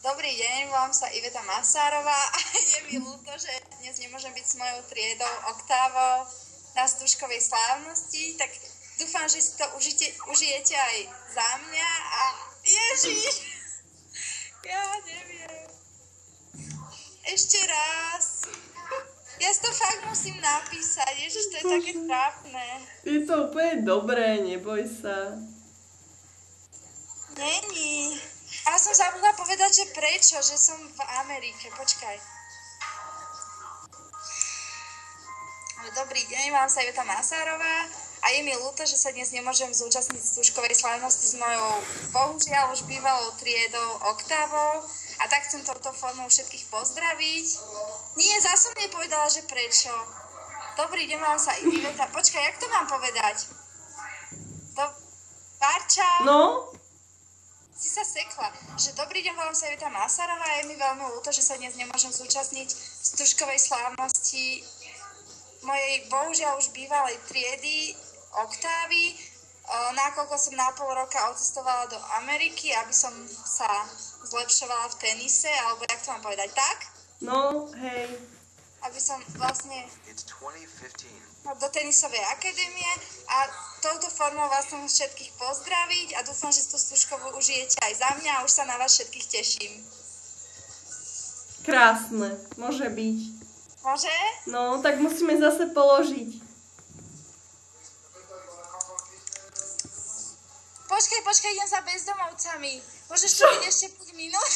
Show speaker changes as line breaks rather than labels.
Dobrý deň, volám sa Iveta Masárová a je mi ľúto, že dnes nemôžem byť s mojou triedou Oktávou na stužkovej slávnosti, tak dúfam, že si to užijete aj za mňa a Ježiš, ja neviem. Ešte raz. Ja si to fakt musím napísať, Ježiš, to je také trápne.
Je to úplne dobré, neboj sa.
Není. A som zabudla povedať, že prečo, že som v Amerike. Počkaj. Dobrý deň, volám sa Iveta Masárová a je mi ľúto, že sa dnes nemôžem zúčastniť stužkovej slávnosti s mojou, bohužiaľ už bývalou triedou Oktávou. A tak chcem touto formou všetkých pozdraviť. Nie, zase som nepovedala, že prečo. Dobrý deň, volám sa Iveta. Počkaj, jak to mám povedať? Barča?
No?
Si sa sekla, že dobrý deň, volám sa Iveta Masárová a je mi veľmi ľúto, že sa dnes nemôžem zúčastniť stužkovej slávnosti mojej bohužiaľ už bývalej triedy Oktávy, nakoľko som na pol roka odcestovala do Ameriky, aby som sa zlepšovala v tenise, alebo jak to mám povedať, tak?
No, hej.
Aby som vlastne do tenisovej akadémie a touto formou vás chcem všetkých pozdraviť a dúfam, že tú stužkovú užijete aj za mňa a už sa na vás všetkých teším.
Krásne, môže byť.
Môže?
No, tak musíme zase položiť.
Počkaj, idem za bezdomovcami. Môžeš to byť ešte 5 minút?